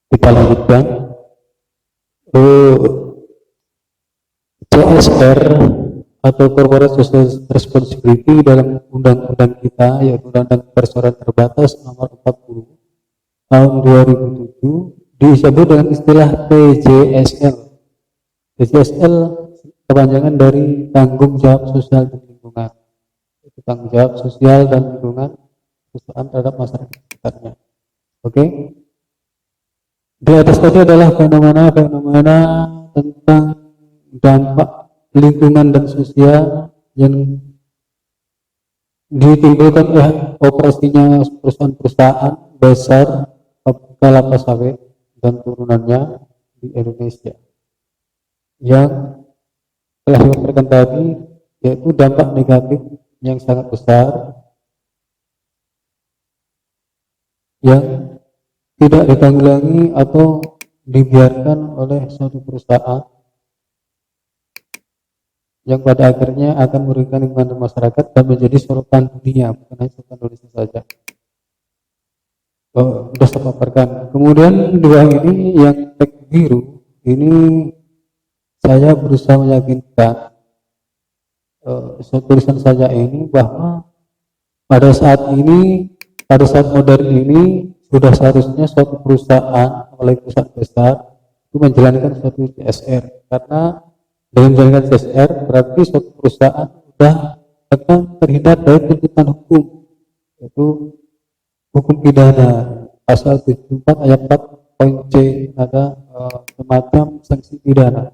Kita lanjutkan. CSR atau Corporate Social Responsibility dalam undang-undang kita, yaitu Undang-Undang Perseroan Terbatas nomor 40 tahun 2007, disebut dengan istilah PJSL. PJSL kepanjangan dari tanggung jawab sosial dan lingkungan. Itu tanggung jawab sosial dan lingkungan perusahaan terhadap masyarakat sekitarnya. Oke. Di atas tadi adalah fenomena-fenomena tentang dampak lingkungan dan sosial yang ditimbulkan oleh operasinya perusahaan-perusahaan besar kelapa sawit dan turunannya di Indonesia yang telah dipaparkan tadi, yaitu dampak negatif yang sangat besar yang tidak ditanggulangi atau dibiarkan oleh suatu perusahaan yang pada akhirnya akan merugikan lingkungan masyarakat dan menjadi sorotan dunia, bukan hanya sorotan Indonesia saja. Sudah saya paparkan. Kemudian dua ini yang tag biru ini saya berusaha meyakinkan tulisan saya ini bahwa pada saat modern ini sudah seharusnya suatu perusahaan, apalagi perusahaan besar, itu menjalankan suatu CSR, karena dengan menjalankan CSR berarti suatu perusahaan sudah akan terhindar dari tuntutan hukum, yaitu hukum pidana. Pasal 74 ayat 4 poin C ada semacam sanksi pidana,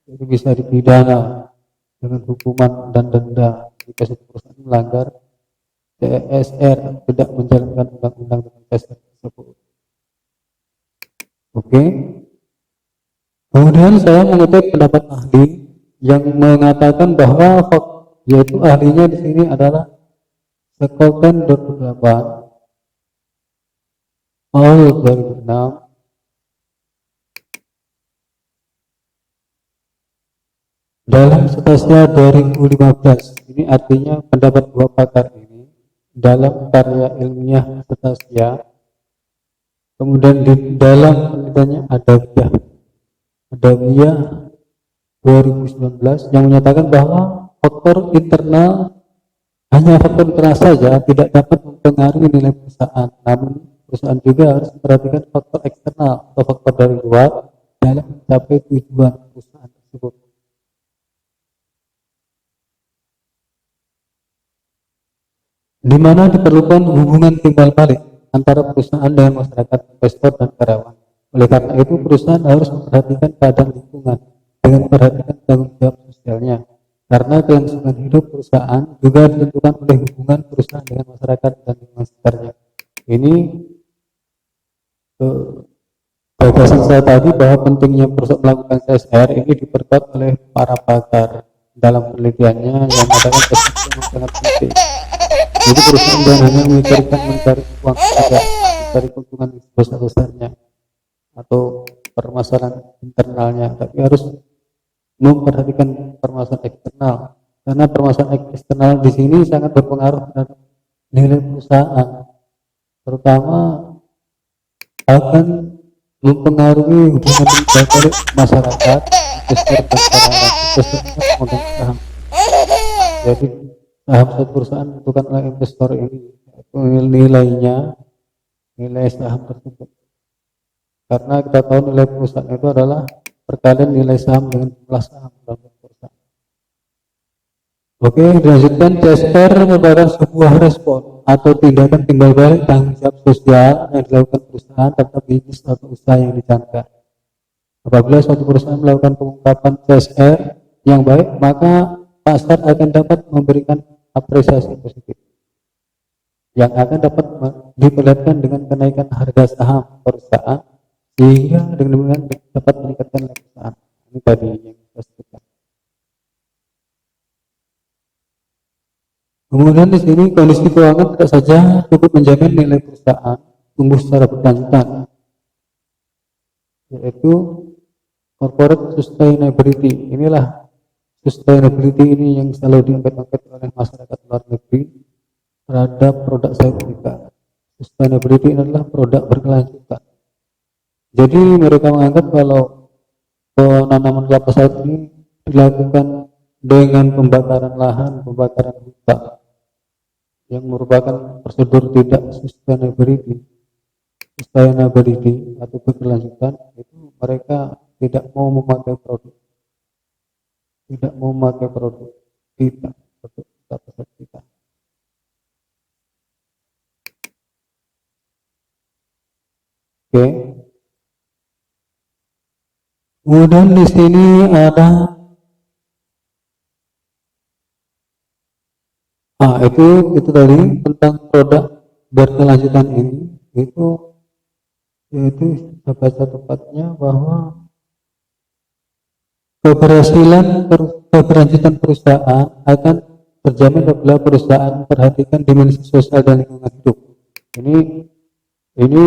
itu bisa dipidana dengan hukuman dan denda jika suatu perusahaan melanggar CSR, tidak menjalankan undang-undang tentang CSR tersebut. Oke. Kemudian saya mengutip pendapat ahli yang mengatakan bahwa yaitu ahlinya di sini adalah Sekolten 2008, Paul 2006, dalam Stasia 2015. Ini artinya pendapat dua pakar ini dalam karya ilmiah Stasia, kemudian di dalam penelitiannya Adawiyah 2019 yang menyatakan bahwa faktor internal, hanya faktor internal saja tidak dapat mempengaruhi nilai perusahaan, namun perusahaan juga harus memperhatikan faktor eksternal atau faktor dari luar dalam mencapai tujuan perusahaan tersebut. Di mana diperlukan hubungan timbal balik antara perusahaan dengan masyarakat, investor, dan karyawan. Oleh karena itu, perusahaan harus memperhatikan keadaan lingkungan dengan memperhatikan tanggung jawab sosialnya, karena kelangsungan hidup perusahaan juga ditentukan oleh hubungan perusahaan dengan masyarakat dan lingkungan sekitarnya. Ini gagasan saya tadi bahwa pentingnya perusahaan melakukan CSR ini diperkuat oleh para pakar dalam penelitiannya yang mengatakan CSR sangat penting. Jadi perusahaan jangan hanya memikirkan mencari uang saja, mencari keuntungan besar-besarnya atau permasalahan internalnya, tapi harus memperhatikan permasalahan eksternal, karena permasalahan eksternal di sini sangat berpengaruh terhadap nilai perusahaan, terutama akan mempengaruhi hubungan dengan masyarakat, investor, dan karyawan. Investornya pemegang saham. Jadi saham suatu perusahaan bukan oleh investor ini, nilai saham tersebut. Karena kita tahu nilai perusahaan itu adalah perkalian nilai saham dengan jumlah saham dalam perusahaan. Oke, dilanjutkan. CSR merupakan sebuah respon atau tindakan timbal balik tanggung jawab sosial yang dilakukan perusahaan terhadap bisnis atau usaha yang dijalankan. Apabila suatu perusahaan melakukan pengungkapan CSR yang baik, maka pasar akan dapat memberikan apresiasi positif yang akan dapat diperlihatkan dengan kenaikan harga saham perusahaan, sehingga dengan demikian dapat meningkatkan nilai perusahaan. Ini tadi yang saya sebutkan. Kemudian di sini kondisi keuangan tidak saja cukup menjamin nilai perusahaan tumbuh secara berkelanjutan, yaitu corporate sustainability. Inilah sustainability ini yang selalu diangkat-angkat oleh masyarakat luar negeri terhadap produk sertifikat. Sustainability adalah produk berkelanjutan. Jadi mereka menganggap kalau penanaman kelapa sawit ini dilakukan dengan pembakaran lahan, pembakaran hutan, yang merupakan prosedur tidak sustainability atau berkelanjutan. Itu mereka tidak mau memakai produk kita, produk kelapa sawit kita. Oke. Kemudian di sini ada itu tadi tentang produk berkelanjutan ini, itu yaitu saya baca tepatnya bahwa keberlanjutan perusahaan akan terjamin apabila perusahaan memperhatikan dimensi sosial dan lingkungan hidup. Ini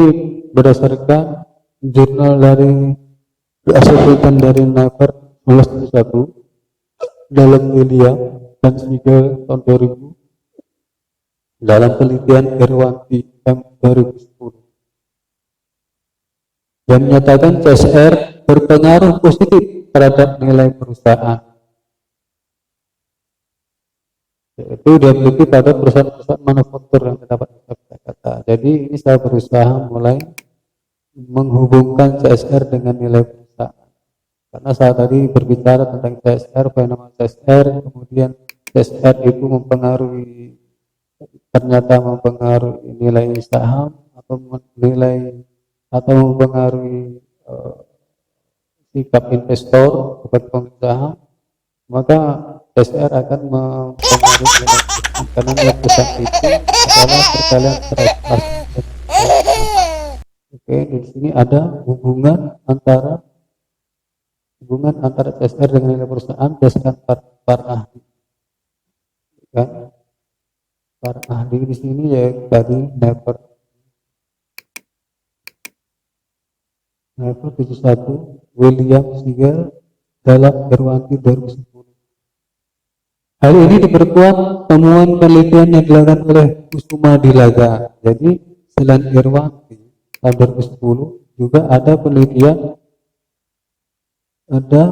berdasarkan jurnal dari Association dari Naver 1971 dalam William dan Spiegel tahun 2000 dalam penelitian Irwanti M 2010 yang menyatakan CSR berpengaruh positif terhadap nilai perusahaan, yaitu dimiliki pada perusahaan-perusahaan manufaktur yang terdapat kata. Jadi ini saya berusaha mulai menghubungkan CSR dengan nilai perusahaan, karena saya tadi berbicara tentang CSR, fenomena CSR, kemudian CSR itu ternyata mempengaruhi nilai saham atau mempengaruhi sikap investor kepada pemilik saham, maka CSR akan mempengaruhi nilai perusahaan, karena nilai perusahaan itu adalah perkalian transaksi. Oke, di sini ada hubungan antara CSR dengan nilai perusahaan berdasarkan para ahli. Kan? Para ahli di sini ya tadi Naver 71, William Spiegel dalam Irwanti 2010. Hal ini diperkuat temuan penelitian yang dilakukan oleh Kusuma Dilaga. Jadi selain Irwanti tahun 2010 juga ada penelitian, ada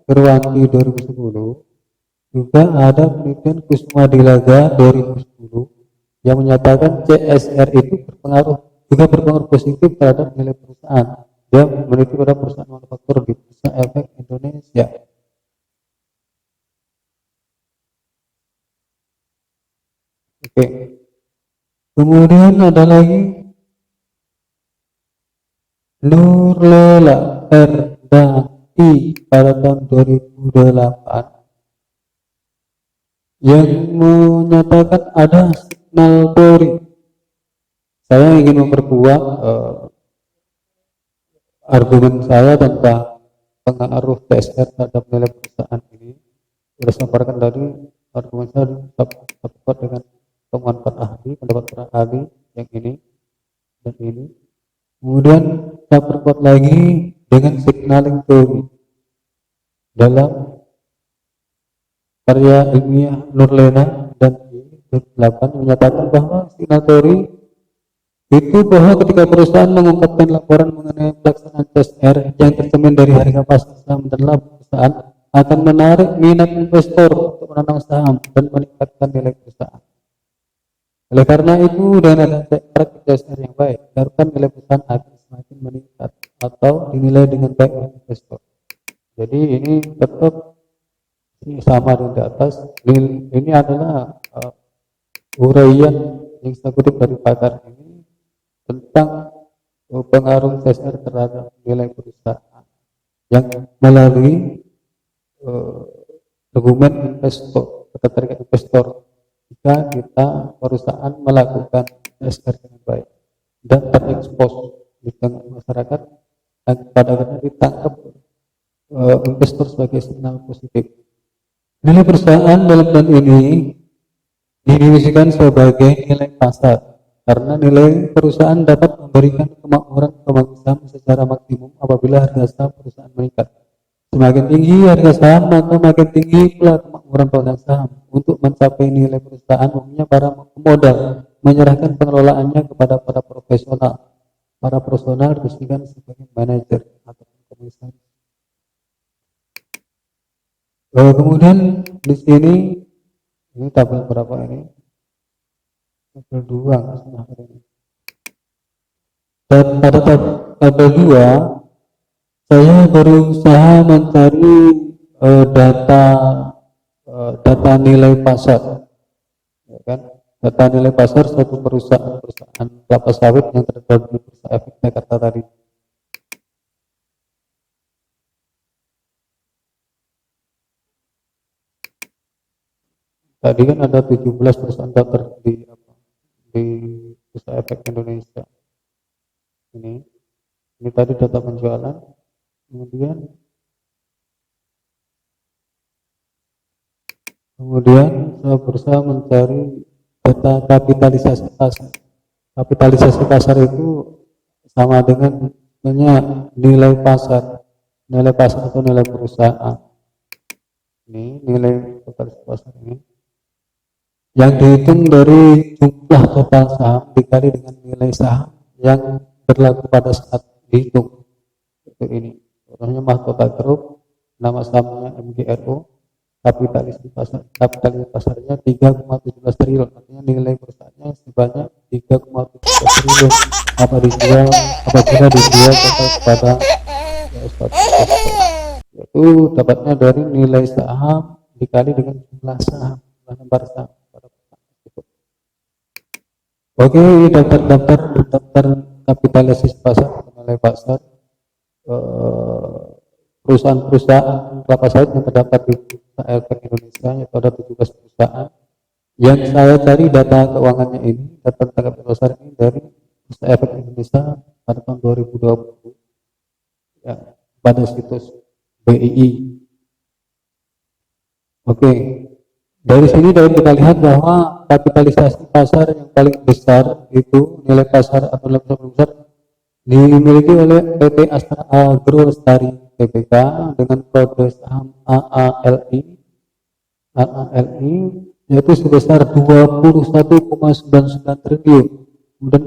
Irwanti 2010, juga ada penelitian Kusuma Dilaga 2010 yang menyatakan CSR itu berpengaruh positif terhadap nilai perusahaan. Dia meneliti pada perusahaan manufaktur di Bursa Efek Indonesia. Oke. Kemudian ada lagi Nurlela R dan I pada tahun 2008 yang menyatakan ada signal teori. Saya ingin memperkuat argumen saya tentang pengaruh CSR terhadap nilai perusahaan ini. Sudah sampaikan tadi argumen saya terkuat dengan temuan para ahli, pendapat para ahli yang ini dan ini. Kemudian saya perkuat lagi dengan signaling theory dalam karya ilmiah Nurlena dan 2008 menyatakan bahwa signal teori itu bahwa ketika perusahaan mengungkapkan laporan mengenai pelaksanaan CSR yang tercermin dari harga pasar saham dan laba perusahaan akan menarik minat investor untuk menanam saham dan meningkatkan nilai perusahaan. Oleh karena itu, dengan adanya CSR yang baik, diharapkan nilai perusahaan akan semakin meningkat atau dinilai dengan baik oleh investor. Jadi ini tetap sama di atas. Ini adalah uraian yang saya kutip dari pakar ini tentang pengaruh CSR terhadap nilai perusahaan yang melalui argumen investor, ketertarikan investor. Jika kita perusahaan melakukan CSR dengan baik dan terekspos di tengah masyarakat, dan pada akhirnya ditangkap investor sebagai signal positif. Nilai perusahaan dalam hal ini didefinisikan sebagai nilai pasar, karena nilai perusahaan dapat memberikan kemakmuran pemegang saham secara maksimum apabila harga saham perusahaan meningkat. Semakin tinggi harga saham, maka makin tinggi pula kemakmuran pemegang saham. Untuk mencapai nilai perusahaan, umumnya para pemodal menyerahkan pengelolaannya kepada para profesional para personal diresmikan sebagai manajer atau komisaris. Kemudian di sini ini tabel berapa ini? Tabel 2 ini. Dan pada tabel 2 saya berusaha mencari data nilai pasar, ya kan? Data nilai pasar suatu perusahaan kelapa sawit yang terdapat di Bursa Efek Jakarta tadi. Tadi kan ada 17 perusahaan daftar di Bursa Efek Indonesia. Ini tadi data penjualan. Kemudian saya berusaha mencari data kapitalisasi pasar. Kapitalisasi pasar itu sama dengan nilai pasar atau nilai perusahaan. Ini nilai kapitalisasi pasar ini yang dihitung dari jumlah total saham dikali dengan nilai saham yang berlaku pada saat dihitung. Itu ini. Contohnya Mahkota Group, nama sahamnya MGRO, kapitalisasi pasarnya 3,17 triliun, artinya nilai perusahaannya sebanyak 3,17 triliun. Apabila dijual kepada yaitu dapatnya dari nilai saham dikali dengan jumlah saham, lembar saham. Oke, daftar kapitalisasi pasar, nilai pasar perusahaan kelapa sawit yang terdaftar di Bursa Efek Indonesia, yaitu ada 17 perusahaan. Yang saya cari data keuangannya ini, data tentang pasar ini dari Bursa Efek Indonesia pada tahun 2020 ya, pada situs BII. Oke, dari sini dapat kita lihat bahwa kapitalisasi pasar yang paling besar itu nilai pasar atau nilai pasar besar dimiliki oleh PT Astra Agro Lestari Tbk dengan kode saham AALI yaitu sebesar 21,99 triliun. Kemudian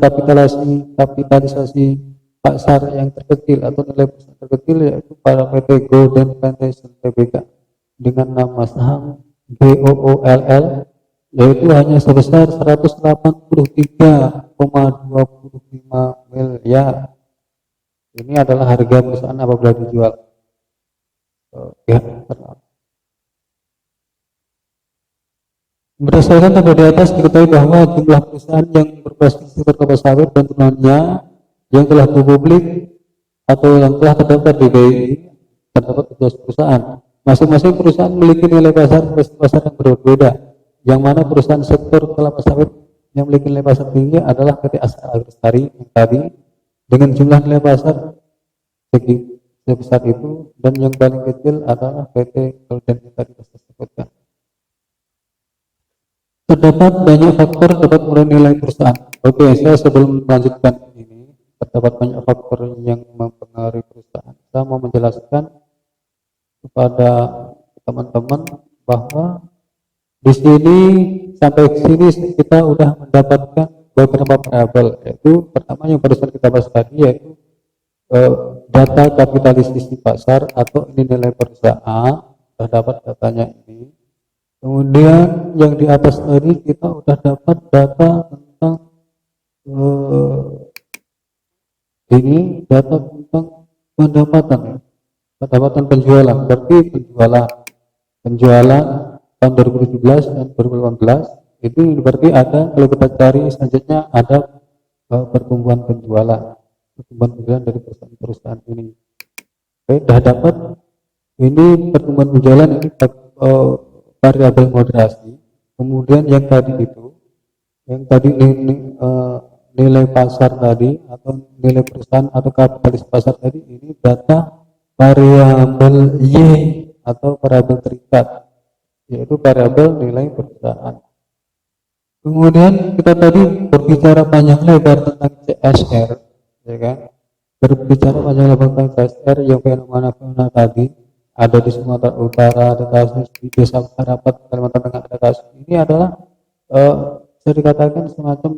kapitalisasi pasar yang terkecil atau nilai pasar terkecil yaitu pada PT Golden Plantation Tbk dengan nama saham GOOLL yaitu hanya sebesar 183,25 miliar. Ini adalah harga perusahaan apabila dijual. Berdasarkan tabel di atas diketahui bahwa jumlah perusahaan yang berbasis sektor kelapa sawit dan turunannya yang telah publik atau yang telah terdaftar di BI terdapat 17 perusahaan. Masing-masing perusahaan memiliki nilai pasar yang berbeda. Yang mana perusahaan sektor kelapa sawit yang memiliki nilai pasar tinggi adalah PT Astra Agro Lestari yang tadi dengan jumlah nilai pasar sebesar itu, dan yang paling kecil adalah PT Golden yang tadi saya sebutkan. Terdapat banyak faktor dapat menilai nilai perusahaan. Oke, saya sebelum melanjutkan ini, terdapat banyak faktor yang mempengaruhi perusahaan. Saya mau menjelaskan kepada teman-teman bahwa di sini sampai sini kita sudah mendapatkan beberapa variabel, yaitu pertama yang barusan kita bahas tadi yaitu data kapitalisasi pasar atau ini nilai perusahaan, sudah dapat datanya ini. Kemudian yang di atas tadi kita sudah dapat data tentang ini data tentang pendapatan penjualan, berarti penjualan tahun 2017 dan 2018 itu berarti ada, kalau kita cari selanjutnya ada pertumbuhan penjualan dari perusahaan ini. Oke, sudah dapat ini pertumbuhan penjualan ini variabel moderasi. Kemudian yang tadi nilai pasar tadi atau nilai perusahaan atau kapitalisasi pasar tadi ini data variabel Y atau variabel terikat, yaitu variabel nilai perusahaan. Kemudian kita tadi berbicara panjang lebar tentang CSR, ya kan? Berbicara panjang lebar tentang CSR yang fenomena tadi ada di Sumatera Utara, ada kasus di Desa Harapat, Kalimantan Tengah, ada kasus ini adalah bisa dikatakan semacam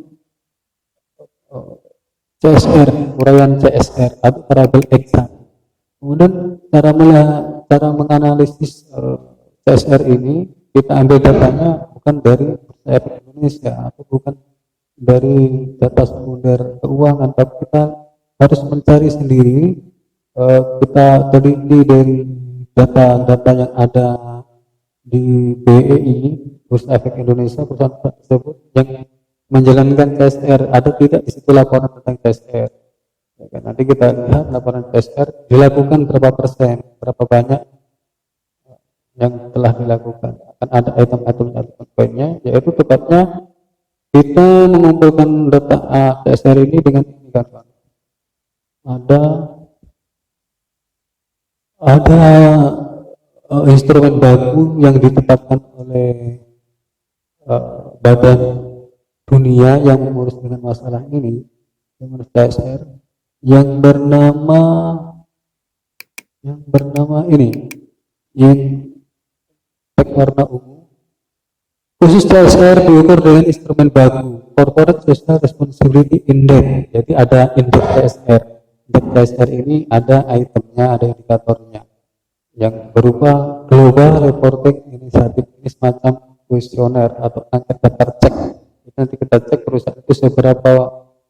CSR, uraian CSR atau variabel X. Kemudian cara menganalisis CSR ini, kita ambil datanya bukan dari Bursa Efek Indonesia atau bukan dari data sekunder keuangan, tapi kita harus mencari sendiri. Kita teliti dari data-data yang ada di BEI, Bursa Efek Indonesia, perusahaan tersebut yang menjalankan CSR, ada tidak di situ laporan tentang CSR. Ya kan? Nanti kita lihat laporan CSR dilakukan berapa persen, berapa banyak yang telah dilakukan. Akan ada item-item poinnya, yaitu tepatnya kita mengumpulkan data CSR ini dengan ini kan, Pak. Ada instrumen baku yang ditetapkan oleh badan dunia yang mengurus dengan masalah ini, yang mengurus CSR, yang bernama ini, yang tag warna ungu. Khusus CSR diukur dengan instrumen baku, Corporate Social Responsibility Index. Jadi ada indeks CSR. Indeks CSR ini ada itemnya, ada indikatornya, yang berupa Global Reporting Initiative. Ini semacam kuesioner atau angket daftar cek. Nanti kita cek perusahaan itu seberapa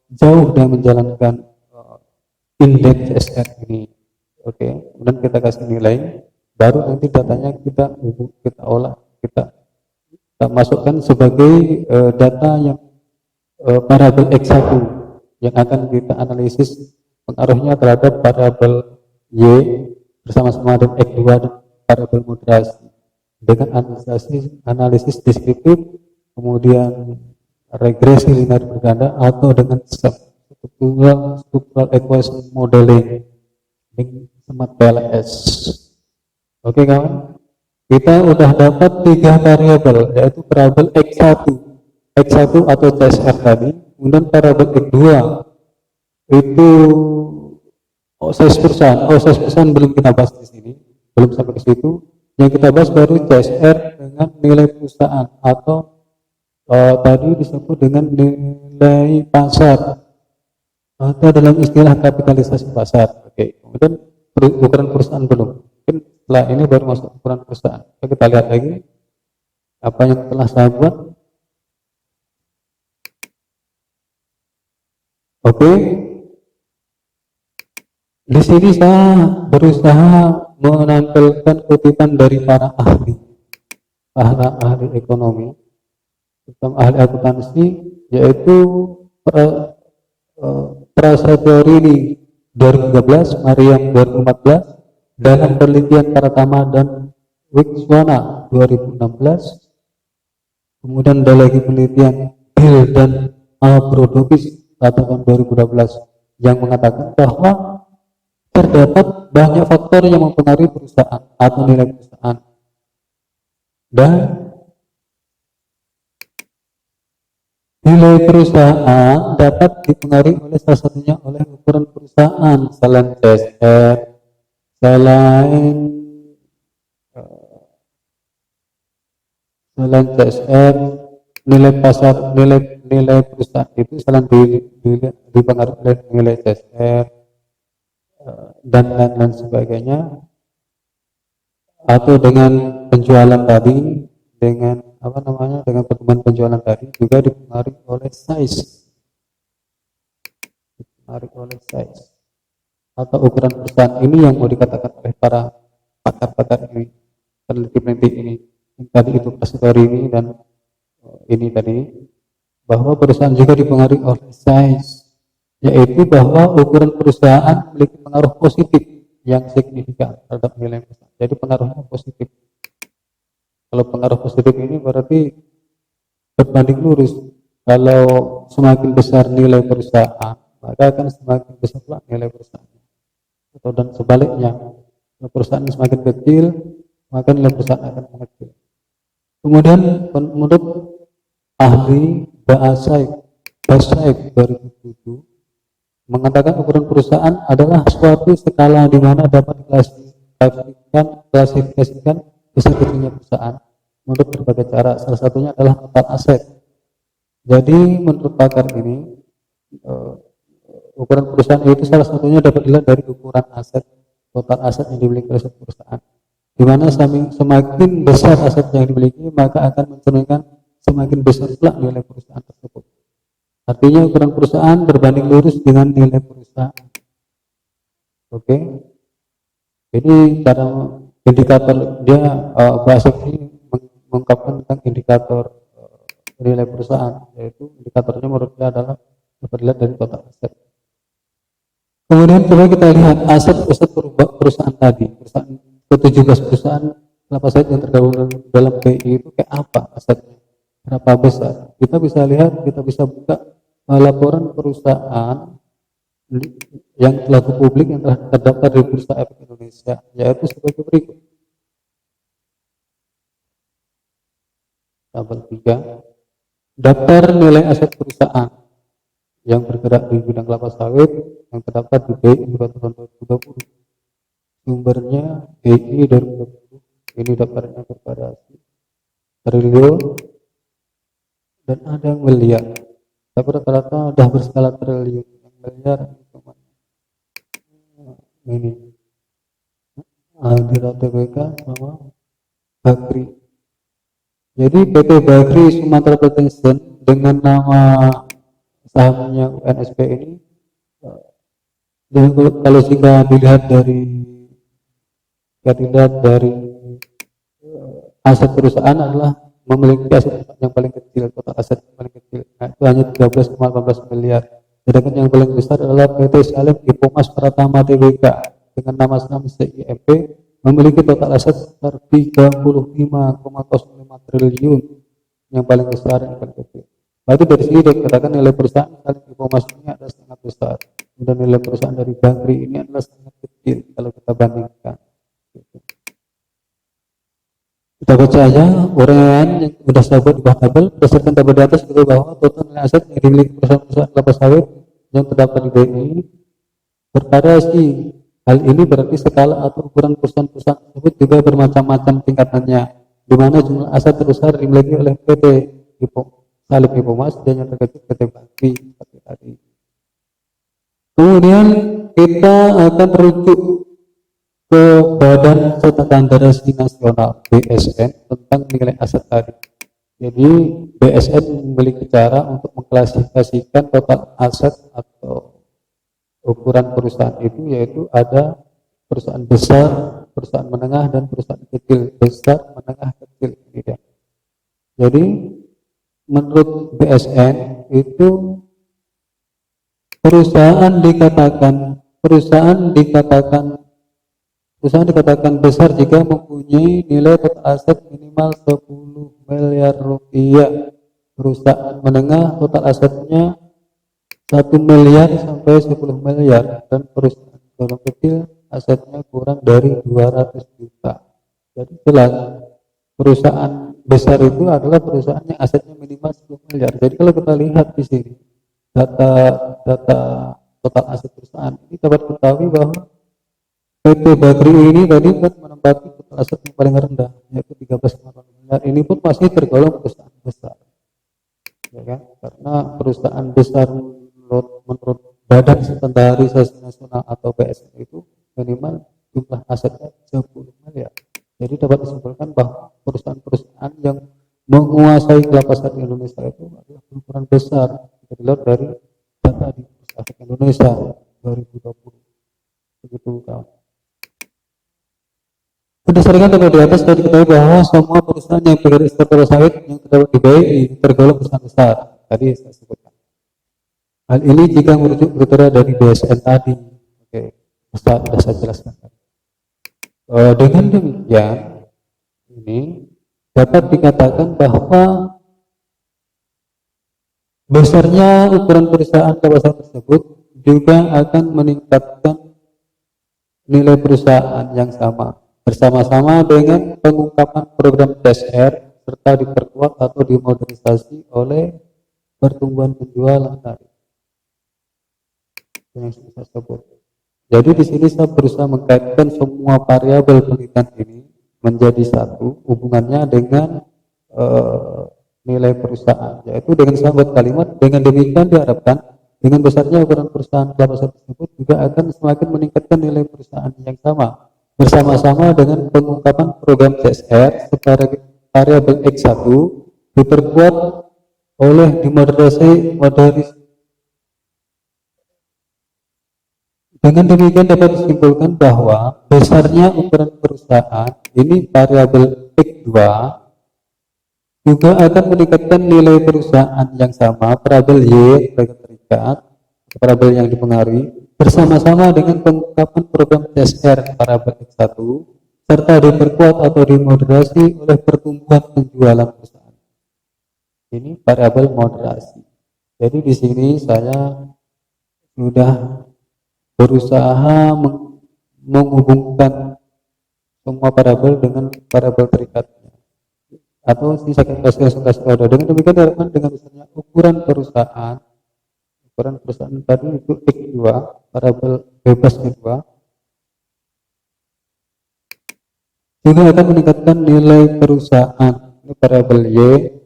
jauh dia menjalankan indeks CSR ini. Oke, kemudian kita kasih nilai, baru nanti datanya kita olah, kita masukkan sebagai data yang variabel X1 yang akan kita analisis pengaruhnya terhadap variabel Y bersama-sama dengan X2 dan variabel moderasi dengan analisis deskriptif, kemudian regresi linear berganda, atau dengan structural equation modeling dengan smart PLS. Oke kawan, kita udah dapat 3 variabel, yaitu variabel X1 atau CSR tadi, kemudian variabel X2 itu size perusahaan belum kita bahas di sini, belum sampai ke situ. Yang kita bahas baru CSR dengan nilai perusahaan atau tadi disebut dengan nilai pasar atau dalam istilah kapitalisasi pasar. Oke, kemudian ukuran perusahaan belum. Mungkin setelah ini baru masuk ukuran perusahaan. Kita lihat lagi apa yang telah saya buat. Oke, di sini saya berusaha menampilkan kutipan dari para ahli ekonomi, terutama ahli akuntansi, yaitu Prasetyorini 2013, Mariam 2014, dalam penelitian Pratama dan Wikswana 2016, kemudian ada lagi penelitian Bill dan Abrodopis tahun 2012 yang mengatakan bahwa terdapat banyak faktor yang mempengaruhi perusahaan atau nilai perusahaan, dan nilai perusahaan dapat dipengaruhi oleh salah satunya oleh ukuran perusahaan selain CSR, selain nilai pasar, nilai perusahaan itu selain dipengaruhi oleh nilai CSR dan lain-lain sebagainya, atau dengan penjualan tadi, dengan dengan pertumbuhan penjualan tadi juga dipengaruhi oleh size, atau ukuran perusahaan ini yang mau dikatakan oleh para pakar-pakar ini, peneliti-peneliti ini, yang tadi itu Prasetyo ini dan ini tadi, bahwa perusahaan juga dipengaruhi oleh size, yaitu bahwa ukuran perusahaan memiliki pengaruh positif yang signifikan terhadap nilai perusahaan. Jadi pengaruhnya positif. Kalau pengaruh positif ini berarti berbanding lurus. Kalau semakin besar nilai perusahaan, maka akan semakin besar pula nilai perusahaan. Atau dan sebaliknya, kalau perusahaan semakin kecil, maka nilai perusahaan akan mengecil. Kemudian menurut ahli Basaik 2007 mengatakan ukuran perusahaan adalah suatu skala di mana dapat diklasifikasikan besar kecilnya perusahaan menurut berbagai cara. Salah satunya adalah total aset. Jadi menurut pakar ini, Ukuran perusahaan itu salah satunya dapat dilihat dari ukuran aset, total aset yang dimiliki oleh suatu perusahaan. Di mana semakin besar aset yang dimiliki, maka akan mencerminkan semakin besar pula nilai perusahaan tersebut. Artinya ukuran perusahaan berbanding lurus dengan nilai perusahaan. Oke. Jadi cara indikator dia bahasa ini mengungkapkan tentang indikator nilai perusahaan, yaitu indikatornya menurut dia adalah dapat dilihat dari total aset. Kemudian coba kita lihat aset-aset perusahaan tadi, perusahaan ke-17 perusahaan kelapa sawit yang tergabung dalam BI itu kayak apa asetnya, berapa besar. Kita bisa lihat, kita bisa buka laporan perusahaan yang telah ke publik yang telah terdaftar di Bursa Efek Indonesia, yaitu sebagai berikut. Tabel 3, daftar nilai aset perusahaan yang bergerak di bidang kelapa sawit yang terdaftar di BI tahun 2020. Sumbernya BI 2020. Ini daftarnya bervariasi triliun dan ada yang miliar. Tapi rata-rata sudah berskala triliun. Yang miliar ini Adira TBK sama Bakri. Jadi PT Bakri Sumatera Protection dengan nama sahamnya UNSP ini, kalau jika dilihat dari aset perusahaan adalah memiliki aset yang paling kecil, total aset yang paling kecil, nah, itu hanya 13,18 miliar. Sedangkan yang paling besar adalah PT Salim Ipomas Pratama Tbk dengan nama saham CIMP memiliki total aset sebesar 35,05 triliun, yang paling besar yang paling kecil. Berarti dari sini dikatakan nilai perusahaan Salim Ipomas ini adalah sangat besar, dan nilai perusahaan dari Bakri ini adalah sangat kecil kalau kita bandingkan. Kita baca aja uraian yang sudah saya buat di bawah tabel. Berdasarkan tabel di atas kita bahwa total nilai aset yang dimiliki perusahaan-perusahaan kelapa sawit yang terdaftar di BI bervariasi. Hal ini berarti skala atau ukuran perusahaan-perusahaan tersebut juga bermacam-macam tingkatannya, di mana jumlah aset terbesar dimiliki oleh PT Salim Ipomas dan yang terkecil PT Bakri seperti tadi. Kemudian kita akan merujuk ke Badan Standarisasi Nasional BSN tentang nilai aset tadi. Jadi BSN memiliki cara untuk mengklasifikasikan total aset atau ukuran perusahaan itu, yaitu ada perusahaan besar, perusahaan menengah, dan perusahaan kecil. Besar, menengah, kecil. Jadi menurut BSN itu perusahaan dikatakan besar jika mempunyai nilai total aset minimal 10 miliar rupiah. Perusahaan menengah total asetnya 1 miliar sampai 10 miliar, dan perusahaan golongan kecil asetnya kurang dari 200 juta. Jadi jelas perusahaan besar itu adalah perusahaan yang asetnya minimal 10 miliar. Jadi kalau kita lihat di sini data total aset perusahaan ini dapat ketahui bahwa PT Bakri ini tadi kan menempati total aset yang paling rendah, yaitu 13,8 miliar. Ini pun masih tergolong perusahaan besar, ya kan? Karena perusahaan besar menurut Badan Standarisasi Nasional atau BSN itu minimal jumlah asetnya 10 miliar. Jadi dapat disimpulkan bahwa perusahaan-perusahaan yang menguasai kelapa sawit Indonesia itu adalah berukuran besar, dilihat dari data di Bursa Efek Indonesia 2020. Begitu kawan. Berdasarkan tabel di atas tadi diketahui bahwa semua perusahaan yang bergerak di sektor sawit yang terdapat di BI tergolong perusahaan besar. Tadi saya sebutkan. Hal ini jika merujuk kriteria dari BSN tadi. Oke, sudah saya jelaskan. Dengan demikian, ini dapat dikatakan bahwa besarnya ukuran perusahaan kelapa sawit tersebut juga akan meningkatkan nilai perusahaan yang sama, bersama-sama dengan pengungkapan program TSR serta diperkuat atau dimodernisasi oleh pertumbuhan penjualan tadi yang saya sebut. Jadi di sini saya berusaha mengkaitkan semua variabel penelitian ini menjadi satu hubungannya dengan nilai perusahaan, yaitu dengan sahabat kalimat. Dengan demikian diharapkan Dengan besarnya ukuran perusahaan kelapa sawit tersebut juga akan semakin meningkatkan nilai perusahaan yang sama. Bersama-sama dengan pengungkapan program CSR sebagai variabel X1 diperkuat oleh moderasi. Dengan demikian dapat disimpulkan bahwa besarnya ukuran perusahaan ini variabel X2 juga akan meningkatkan nilai perusahaan yang sama variabel Y sebagai terikat variabel yang dipengaruhi bersama-sama dengan pengungkapan program CSR variabel X1 serta diperkuat atau dimoderasi oleh pertumbuhan penjualan perusahaan. Ini variabel moderasi. Jadi di sini saya sudah berusaha menghubungkan semua variabel dengan variabel terikatnya atau saya kasih ada. Dengan demikian diharapkan dengan misalnya ukuran perusahaan tadi itu X2 variabel bebas kedua juga akan meningkatkan nilai perusahaan. Ini variabel Y,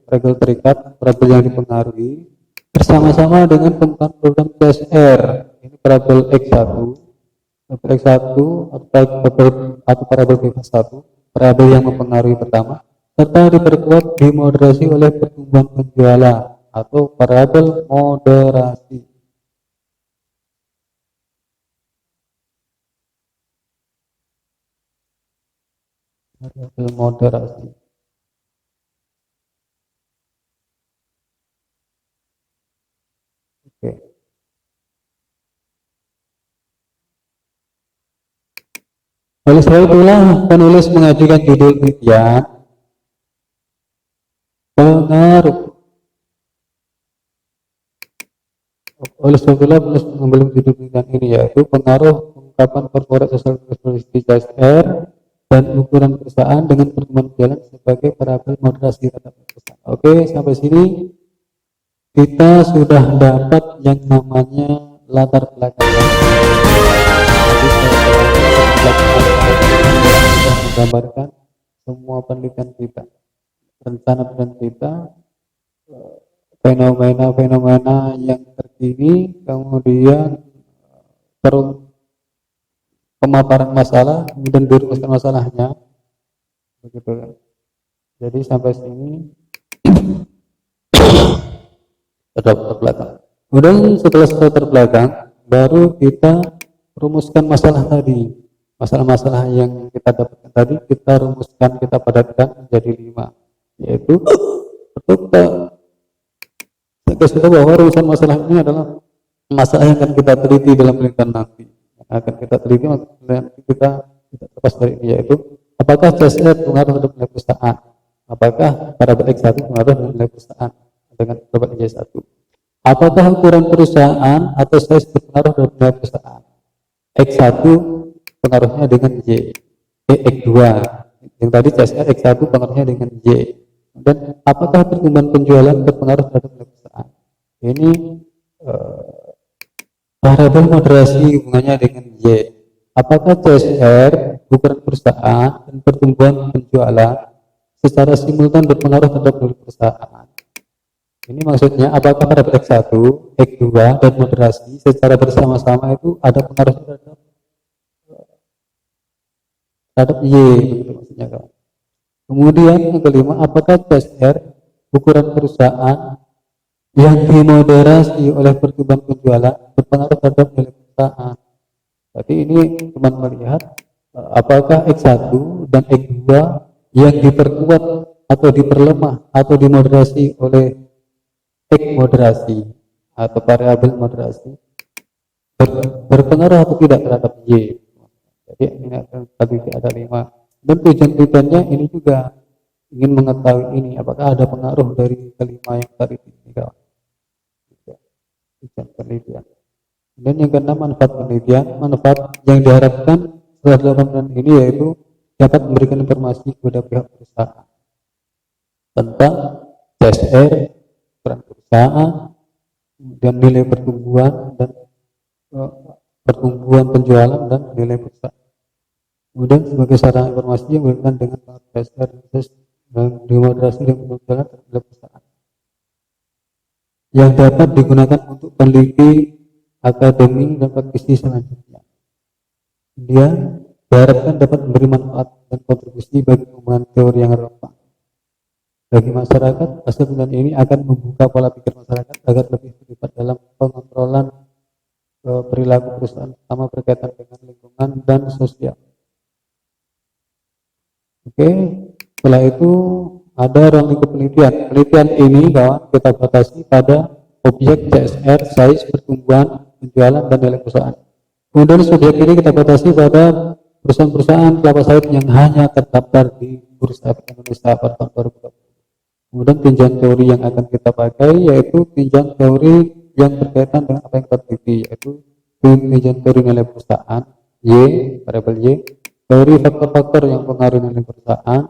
variabel terikat, variabel yang dipengaruhi bersama-sama dengan penggunaan program CSR. Ini variabel X1 atau variabel bebas 1, variabel yang mempengaruhi pertama, serta diperkuat dimoderasi oleh pertumbuhan penjualan atau variabel moderasi. Variabel moderasi. Oke. Oleh sebab itulah penulis mengajukan judul penelitian pengaruh. Oleh sebab itulah penulis mengambil judul penelitian ini yaitu pengaruh pengungkapan corporate social responsibility CSR dan ukuran perusahaan dengan pertumbuhan jalan sebagai variabel moderasi terhadap perusahaan. Oke, sampai sini kita sudah dapat yang namanya latar belakang. Sudah menggambarkan semua penelitian kita, rencana penelitian kita, fenomena-fenomena yang terkini, kemudian pemaparan masalah, kemudian dirumuskan masalahnya, begitu kan. Jadi sampai sini latar belakang. Kemudian setelah latar belakang, baru kita rumuskan masalah tadi. Masalah-masalah yang kita dapatkan tadi kita rumuskan, kita padatkan menjadi 5, yaitu saya kasih tahu bahwa rumusan masalah ini adalah masalah yang akan kita teliti dalam penelitian nanti. Akan kita teliti nanti kita lepas dari ini, yaitu apakah CSR pengaruh terhadap nilai perusahaan, apakah variabel X1 pengaruh terhadap nilai perusahaan dengan variabel Y1, apakah ukuran perusahaan atau size berpengaruh terhadap nilai perusahaan, X1 pengaruhnya dengan Y, X2 yang tadi CSR X1 pengaruhnya dengan Y, dan apakah pertumbuhan penjualan berpengaruh terhadap nilai perusahaan. Ini variabel moderasi hubungannya dengan Y. Apakah CSR, ukuran perusahaan, dan pertumbuhan penjualan secara simultan berpengaruh terhadap nilai perusahaan. Ini maksudnya apakah variabel X1, X2, dan moderasi secara bersama-sama itu ada pengaruh terhadap Y, begitu maksudnya kan. Kemudian yang kelima, apakah CSR, ukuran perusahaan yang dimoderasi oleh pertumbuhan penjualan berpengaruh terhadap nilai perusahaan. Jadi ini cuma melihat apakah X1 dan X2 yang diperkuat atau diperlemah atau dimoderasi oleh X moderasi atau variabel moderasi berpengaruh atau tidak terhadap Y. Jadi ini tadi ada 5. Dan tujuan penelitiannya ini juga ingin mengetahui ini apakah ada pengaruh dari kelima yang tadi ini. Tujuan penelitian. Dan yang keenam, manfaat penelitian. Manfaat yang diharapkan setelah dilakukan ini yaitu dapat memberikan informasi kepada pihak perusahaan tentang CSR, peran perusahaan, dan nilai pertumbuhan dan pertumbuhan penjualan dan nilai perusahaan. Kemudian sebagai sarana informasi yang berkaitan dengan CSR dan demoderasi dan penjualan terhadap perusahaan. yang dapat digunakan untuk peneliti akademik dan praktisi selanjutnya. Dia diharapkan dapat memberi manfaat dan kontribusi bagi pengembangan teori yang relevan bagi masyarakat. Hasil penelitian ini akan membuka pola pikir masyarakat agar lebih terlibat dalam pengontrolan perilaku perusahaan, terutama berkaitan dengan lingkungan dan sosial. Oke, setelah itu ada ruang lingkup penelitian. Penelitian ini kawan kita batasi pada objek CSR, size, pertumbuhan, penjualan, dan nilai perusahaan. Kemudian subjek ini kita batasi pada perusahaan-perusahaan kelapa sawit yang hanya terdaftar di Bursa Efek Indonesia pada tahun 2020. Kemudian tinjauan teori yang akan kita pakai yaitu tinjauan teori yang berkaitan dengan apa yang kita teliti, yaitu tinjauan teori nilai perusahaan Y, variabel Y, teori faktor-faktor yang mempengaruhi nilai perusahaan,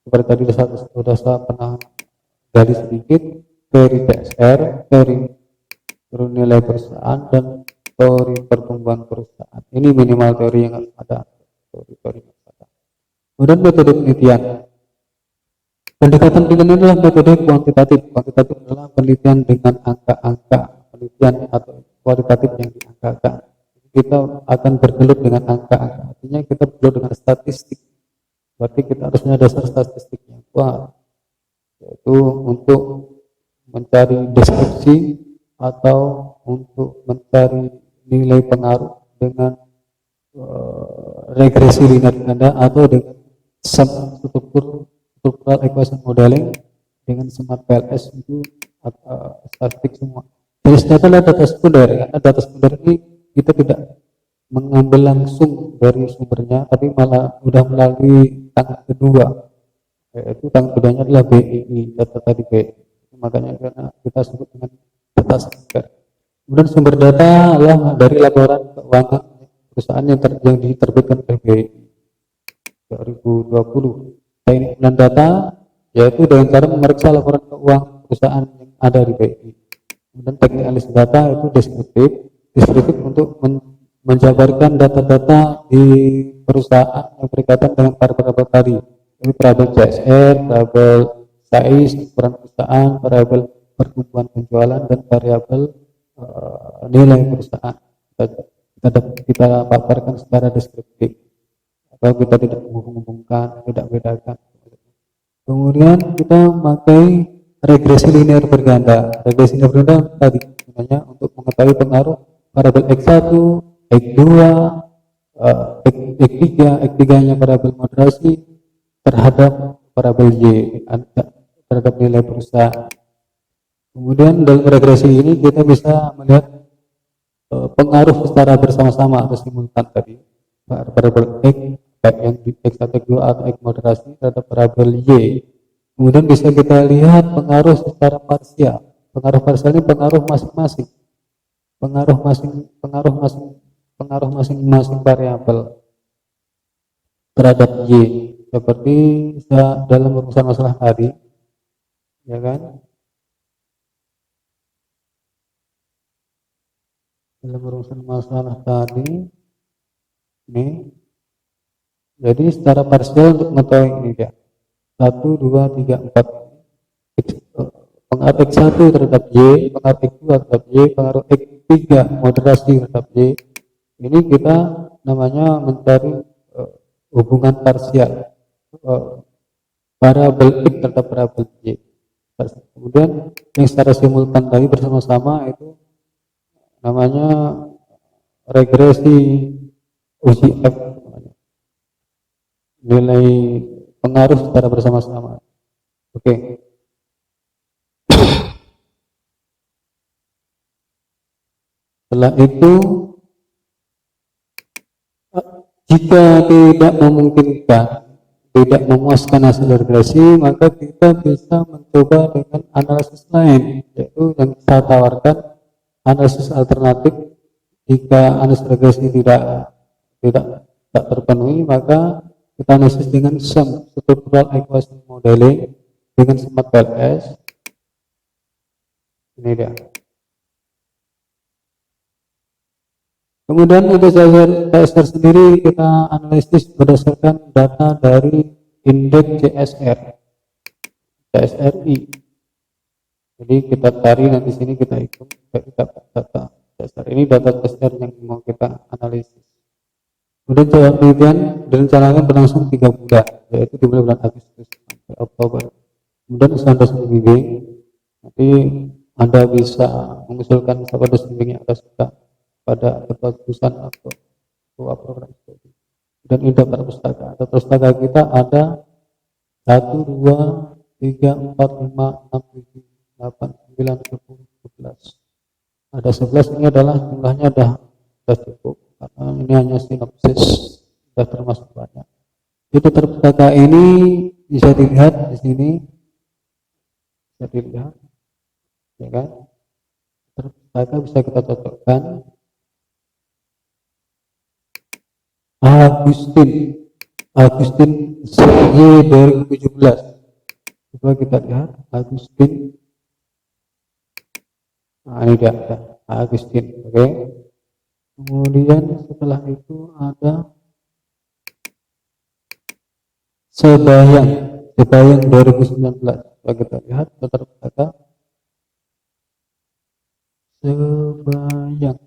seperti tadi sudah saya pernah gali sedikit, teori TSR, teori nilai perusahaan, dan teori pertumbuhan perusahaan. Ini minimal teori yang harus ada. Teori yang ada. Kemudian metode penelitian. Pendekatan penelitian adalah metode kuantitatif. Kuantitatif adalah penelitian dengan angka-angka, penelitian atau kualitatif yang diangkakan. Kita akan bergelut dengan angka-angka. Artinya kita bergelut dengan statistik. Berarti kita harus punya dasar statistik yang kuat, yaitu untuk mencari deskripsi atau untuk mencari nilai pengaruh dengan regresi linear ganda atau dengan struktural equation modeling dengan smart PLS itu statistik semua. Jadi adalah data sekunder, karena data sekunder ini kita tidak mengambil langsung dari sumbernya, tapi malah sudah melalui tangan kedua, yaitu tangan keduanya adalah BII, data tadi BII. Makanya karena kita sebut dengan data sekunder. Kemudian sumber data adalah dari laporan keuangan perusahaan yang diterbitkan oleh BII 2020. Teknik data yaitu dengan cara memeriksa laporan keuangan perusahaan yang ada di BII. Kemudian teknik analisis data itu deskriptif untuk menjabarkan data-data di perusahaan yang berkaitan dengan variabel tadi, ini variabel CSR, variabel size, ukuran perusahaan, variabel pertumbuhan penjualan, dan variabel nilai perusahaan. Kita paparkan secara deskriptif, atau kita tidak menghubungkan, tidak bedakan. Kemudian kita memakai regresi linear berganda. Regresi linear berganda tadi sebenarnya untuk mengetahui pengaruh variabel X1, X2, X3, X3-nya variabel moderasi terhadap variabel Y, terhadap nilai perusahaan. Kemudian dalam regresi ini kita bisa melihat pengaruh secara bersama-sama atau simultan tadi variabel X, baik yang di X1, X2 atau X moderasi terhadap variabel Y. Kemudian bisa kita lihat pengaruh secara parsial. Pengaruh parsial ini pengaruh masing-masing. Pengaruh masing-masing variabel terhadap Y, seperti dalam urusan masalah tadi, ya kan? Dalam urusan masalah tadi, ini, jadi secara parsial untuk mengetahui ini dia, 1, 2, 3, 4, pengaruh X1 terhadap Y, pengaruh X2 terhadap Y, pengaruh X3 moderasi terhadap Y. Ini kita namanya mencari hubungan parsial variabel X terhadap variabel Y. Kemudian yang secara simultan tadi bersama-sama itu namanya regresi UCF, nilai pengaruh secara bersama-sama. Oke. Setelah itu, jika tidak memungkinkan, tidak memuaskan hasil regresi, maka kita bisa mencoba dengan analisis lain, yaitu yang saya tawarkan analisis alternatif. Jika analisis regresi tidak terpenuhi, maka kita analisis dengan struktural equation modeling dengan smart PLS. Ini dia. Kemudian untuk CSR sendiri kita analisis berdasarkan data dari indeks CSR, CSRI. Jadi kita cari nanti sini kita hitung dari data dasar. Ini data dasar yang mau kita analisis. Kemudian jadwal penelitian direncanakan berlangsung 3 bulan, yaitu dimulai bulan Agustus sampai Oktober. Kemudian usaha dosen bimbing, nanti Anda bisa mengusulkan siapa dosen bimbing yang Anda suka pada ketua jurusan atau ketua program studi. Dan indah perpustaka. Data pustaka kita ada 1, 2, 3, 4, 5, 6, 7, 8, 9, 10, 11. Ada 11, ini adalah jumlahnya sudah cukup karena ini hanya sinopsis, sudah termasuk banyak. Jadi terpustaka ini bisa dilihat di sini, bisa dilihat, ya kan? Terpustaka bisa kita cocokkan. Agustin SY 2017. Coba kita lihat Agustin. Nah, ini dia Agustin, oke. Kemudian setelah itu ada Sebayang 2019. Coba kita lihat terpustaka Sebayang.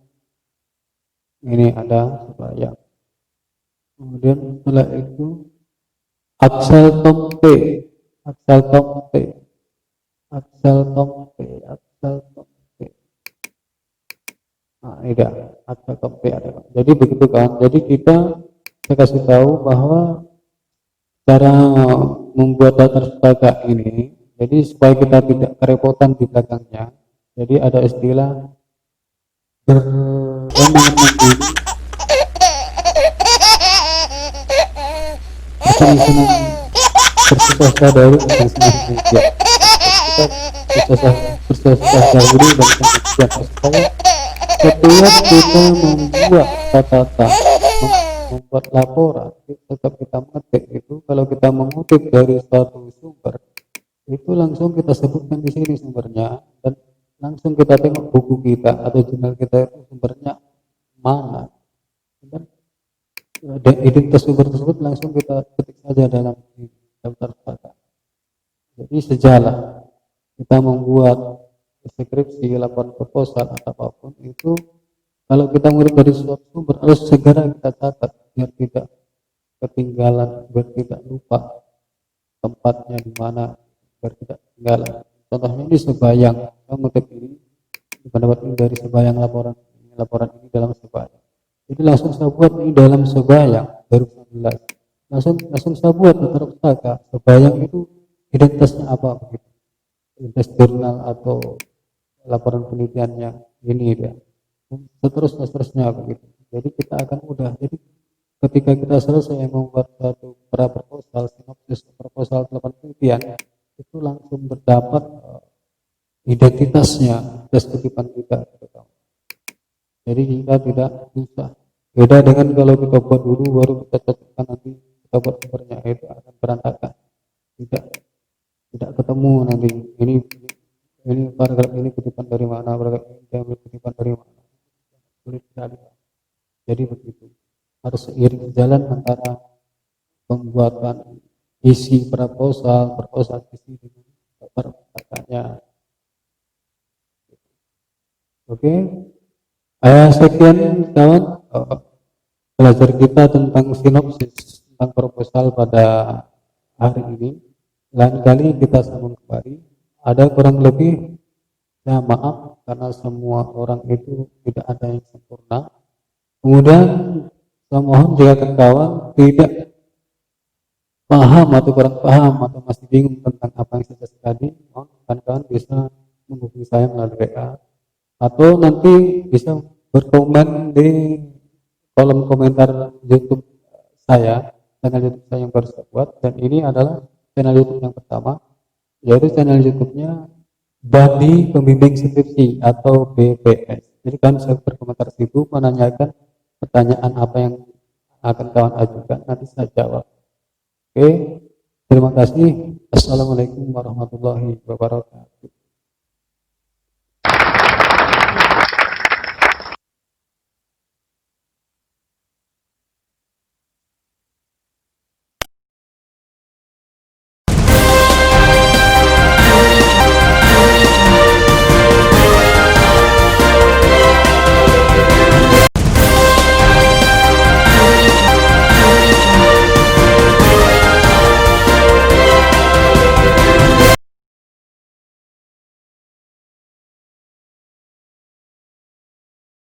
Ini ada Sebayang. Kemudian setelah itu Axel Tompe. Nah, ini dia Axel Tompe ada. Jadi begitu kan. Jadi saya kasih tahu bahwa cara membuat data pustaka ini, jadi supaya kita tidak kerepotan di belakangnya. Jadi ada istilah berrenang-renang ini. Bersusah dahulu tentang media. Kita bersusah dahulu dan kemudian supaya setiap kita membuat kata-kata, membuat laporan, tetap kita mengetik itu. Kalau kita mengutip dari suatu sumber, itu langsung kita sebutkan di sini sumbernya, dan langsung kita tengok buku kita atau jurnal kita itu sumbernya mana. Dan identitas sumber tersebut langsung kita ketik saja dalam daftar pustaka. Jadi sejalan kita membuat deskripsi, laporan proposal atau apapun itu, kalau kita mengutip dari suatu sumber harus segera kita catat biar tidak ketinggalan, biar tidak lupa tempatnya di mana, biar tidak ketinggalan. Contohnya ini Sebayang, saya mengutip ini pendapat ini dari Sebayang, laporan ini dalam Sebayang. Jadi langsung saya buat ini dalam Sebayang 2019. Langsung saya buat daftar pustaka. Sebayang itu identitasnya apa begitu? Identitas jurnal atau laporan penelitiannya ini dia. Seterusnya begitu. Jadi kita akan mudah. Jadi ketika kita selesai membuat suatu proposal, sinopsis proposal laporan penelitian, itu langsung berdapat identitasnya, deskripsi kita. Jadi kita tidak susah. Beda dengan kalau kita buat dulu baru kita cocokkan, nanti kita buat sumbernya, itu akan berantakan. Tidak ketemu nanti ini paragraf ini kutipan dari mana, paragraf ini kutipan dari mana. Sulit sekali. Jadi begitu. Harus seiring jalan antara pembuatan isi proposal isi dengan perpustakannya. Oke. Sekian kawan belajar kita tentang sinopsis tentang proposal pada hari ini. Lain kali kita sambung kembali. Ada kurang lebih, ya maaf karena semua orang itu tidak ada yang sempurna. Kemudian saya mohon jika kawan tidak paham atau kurang paham atau masih bingung tentang apa yang saya jelaskan tadi, kawan-kawan bisa menghubungi saya melalui WA atau nanti bisa berkomen di kolom komentar YouTube saya, channel YouTube saya yang baru saya buat. Dan ini adalah channel YouTube yang pertama, yaitu channel YouTube-nya Bandi Pembimbing Skripsi atau BPS. Jadi kan saya berkomentar situ menanyakan pertanyaan apa yang akan kawan ajukan, nanti saya jawab. Oke, terima kasih. Assalamualaikum warahmatullahi wabarakatuh.